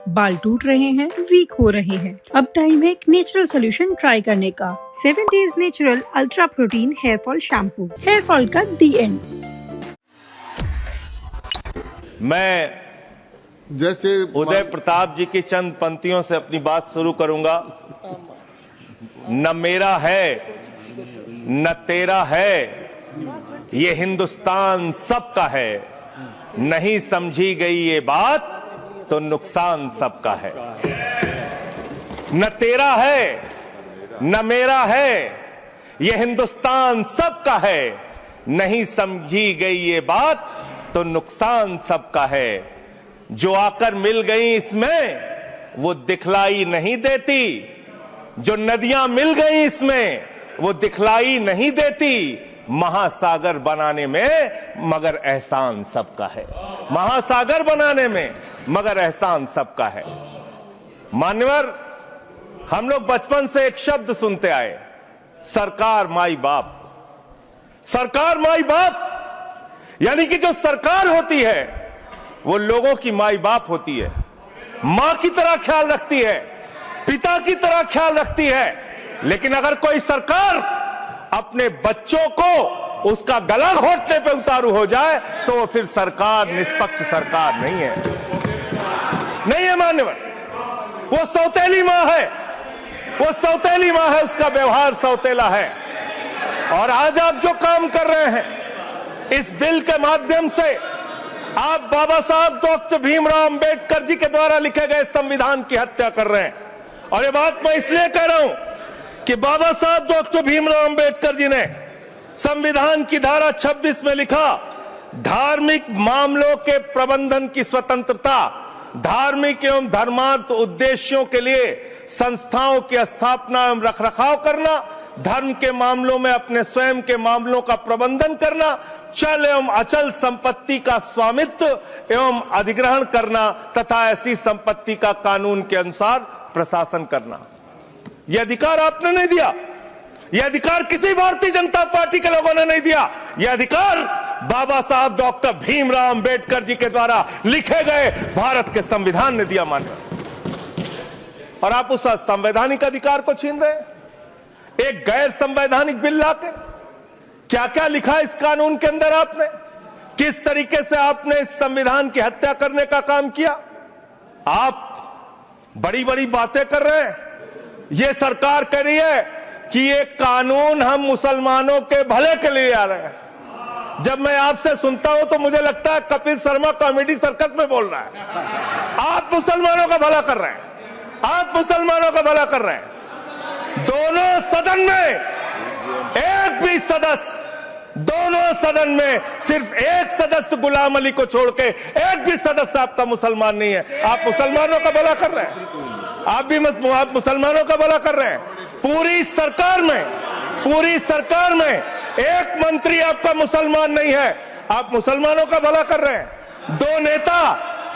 बाल टूट रहे हैं, वीक हो रहे हैं? अब टाइम है एक नेचुरल सोल्यूशन ट्राई करने का। 7 Days natural ultra protein hair fall shampoo, hair fall का दी एंड। मैं जैसे उदय प्रताप जी की चंद पंक्तियों से अपनी बात शुरू करूंगा। न मेरा है न तेरा है, ये हिंदुस्तान सबका है। नहीं समझी गई ये बात तो नुकसान सबका है। न तेरा है न मेरा है, ये हिंदुस्तान सबका है। नहीं समझी गई ये बात तो नुकसान सबका है। जो आकर मिल गई इसमें वो दिखलाई नहीं देती, जो नदियां मिल गई इसमें वो दिखलाई नहीं देती। महासागर बनाने में मगर एहसान सबका है। महासागर बनाने में मगर एहसान सबका है। मान्यवर, हम लोग बचपन से एक शब्द सुनते आए, सरकार माई बाप। सरकार माई बाप यानी कि जो सरकार होती है वो लोगों की माई बाप होती है, मां की तरह ख्याल रखती है, पिता की तरह ख्याल रखती है। लेकिन अगर कोई सरकार अपने बच्चों को उसका गला घोटने पे उतारू हो जाए तो वो फिर सरकार निष्पक्ष सरकार नहीं है, नहीं है मान्यवर। वो सौतेली मां है, वो सौतेली मां है, उसका व्यवहार सौतेला है। और आज आप जो काम कर रहे हैं इस बिल के माध्यम से, आप बाबा साहब डॉक्टर भीमराव अंबेडकर जी के द्वारा लिखे गए संविधान की हत्या कर रहे हैं। और ये बात मैं इसलिए कह रहा हूं कि बाबा साहब डॉक्टर भीमराव अंबेडकर जी ने संविधान की धारा 26 में लिखा, धार्मिक मामलों के प्रबंधन की स्वतंत्रता, धार्मिक एवं धर्मार्थ उद्देश्यों के लिए संस्थाओं की स्थापना एवं रखरखाव करना, धर्म के मामलों में अपने स्वयं के मामलों का प्रबंधन करना, चल एवं अचल संपत्ति का स्वामित्व एवं अधिग्रहण करना तथा ऐसी संपत्ति का कानून के अनुसार प्रशासन करना। यह अधिकार आपने नहीं दिया, यह अधिकार किसी भारतीय जनता पार्टी के लोगों ने नहीं दिया। यह अधिकार बाबा साहब डॉक्टर भीमराव अंबेडकर जी के द्वारा लिखे गए भारत के संविधान ने दिया मान्य। और आप उस संवैधानिक अधिकार को छीन रहे हैं एक गैर संवैधानिक बिल लाके। क्या क्या लिखा इस कानून के अंदर आपने, किस तरीके से आपने इस संविधान की हत्या करने का काम किया। आप बड़ी बड़ी बातें कर रहे हैं। ये सरकार कह रही है कि ये कानून हम मुसलमानों के भले के लिए आ रहे हैं। जब मैं आपसे सुनता हूं तो मुझे लगता है कपिल शर्मा कॉमेडी सर्कस में बोल रहा है। आप मुसलमानों का भला कर रहे हैं, आप मुसलमानों का भला कर रहे हैं। दोनों सदन में एक भी सदस्य, दोनों सदन में सिर्फ एक सदस्य गुलाम अली को छोड़ के एक भी सदस्य आपका मुसलमान नहीं है। आप मुसलमानों का भला कर रहे हैं, आप मुसलमानों का भला कर रहे हैं। पूरी सरकार में एक मंत्री आपका मुसलमान नहीं है, आप मुसलमानों का भला कर रहे हैं। दो नेता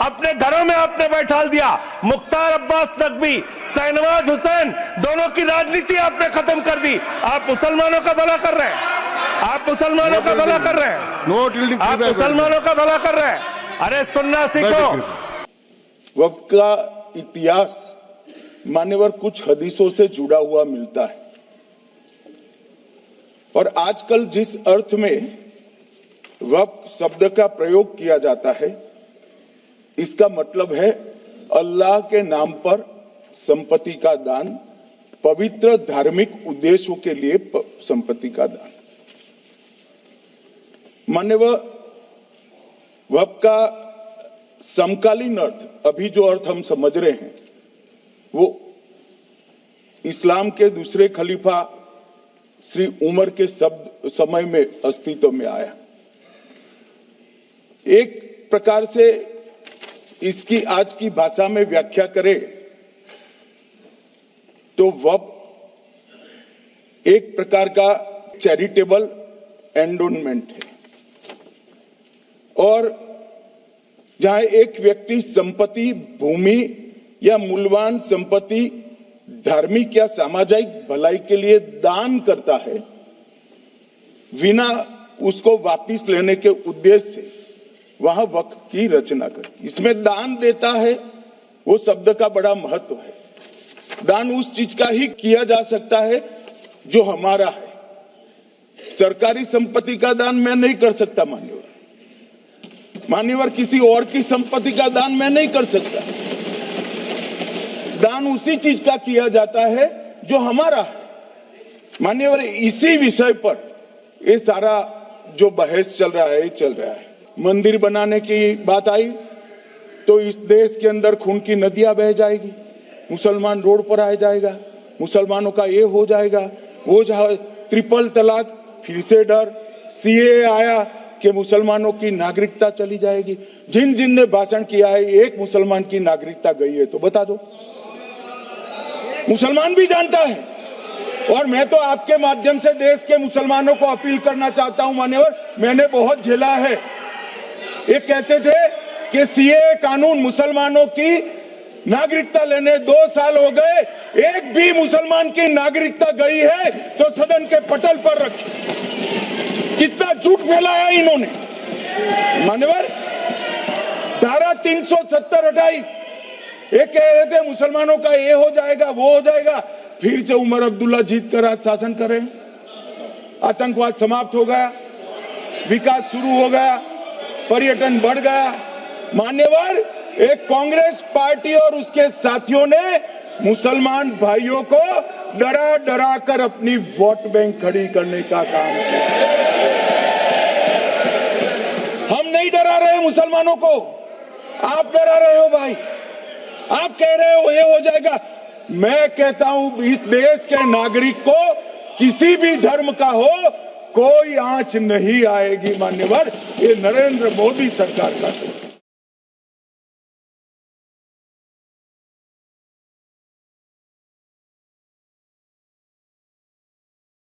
अपने घरों में आपने बैठा दिया, मुख्तार अब्बास नकवी, शहनवाज हुसैन, दोनों की राजनीति आपने खत्म कर दी। आप मुसलमानों का भला कर रहे हैं, आप मुसलमानों का भला कर रहे हैं, आप मुसलमानों का भला कर रहे हैं। अरे सुनना सीखो। वक्त का इतिहास मान्यवर कुछ हदीसों से जुड़ा हुआ मिलता है और आजकल जिस अर्थ में वक्त शब्द का प्रयोग किया जाता है इसका मतलब है अल्लाह के नाम पर संपत्ति का दान, पवित्र धार्मिक उद्देश्यों के लिए संपत्ति का दान। मान्यवर, वक्त का समकालीन अर्थ, अभी जो अर्थ हम समझ रहे हैं वो इस्लाम के दूसरे खलीफा श्री उमर के समय में अस्तित्व में आया। एक प्रकार से इसकी आज की भाषा में व्याख्या करें तो वक्फ एक प्रकार का चैरिटेबल एंडोनमेंट है और जहां एक व्यक्ति संपत्ति, भूमि या मूल्यवान संपत्ति धार्मिक या सामाजिक भलाई के लिए दान करता है बिना उसको वापस लेने के उद्देश्य से, वहां वक्फ की रचना करती। इसमें दान देता है वो शब्द का बड़ा महत्व है। दान उस चीज का ही किया जा सकता है जो हमारा है। सरकारी संपत्ति का दान मैं नहीं कर सकता मान्यवर, किसी और की संपत्ति का दान मैं नहीं कर सकता। दान उसी चीज का किया जाता है जो हमारा है। मान्यवर, इसी विषय पर ये सारा जो बहस चल रहा है। मंदिर बनाने की बात आई तो इस देश के अंदर खून की नदियां बह जाएगी, मुसलमान रोड पर आ जाएगा, मुसलमानों का ये हो जाएगा, वो ट्रिपल तलाक, फिर से डर, सीए आया कि मुसलमानों की नागरिकता चली जाएगी। जिन जिन ने भाषण किया है, एक मुसलमान की नागरिकता गई है तो बता दो। मुसलमान भी जानता है। और मैं तो आपके माध्यम से देश के मुसलमानों को अपील करना चाहता हूं मान्यवर, मैंने बहुत झेला है। ये कहते थे कि सीए कानून मुसलमानों की नागरिकता लेने 2 साल हो गए, एक भी मुसलमान की नागरिकता गई है तो सदन के पटल पर रखी। कितना झूठ फैलाया इन्होंने। मान्यवर, धारा 370 हटाई, ये कह रहे थे मुसलमानों का ये हो जाएगा, वो हो जाएगा। फिर से उमर अब्दुल्ला जीत कर आज शासन कर रहे हैं। आतंकवाद समाप्त हो गया, विकास शुरू हो गया, पर्यटन बढ़ गया। मान्यवर, एक कांग्रेस पार्टी और उसके साथियों ने मुसलमान भाइयों को डरा डरा कर अपनी वोट बैंक खड़ी करने का काम किया। हम नहीं डरा रहे मुसलमानों को, आप डरा रहे हो भाई। आप कह रहे हो ये हो जाएगा। मैं कहता हूं इस देश के नागरिक को किसी भी धर्म का हो कोई आंच नहीं आएगी। मान्यवर, ये नरेंद्र मोदी सरकार का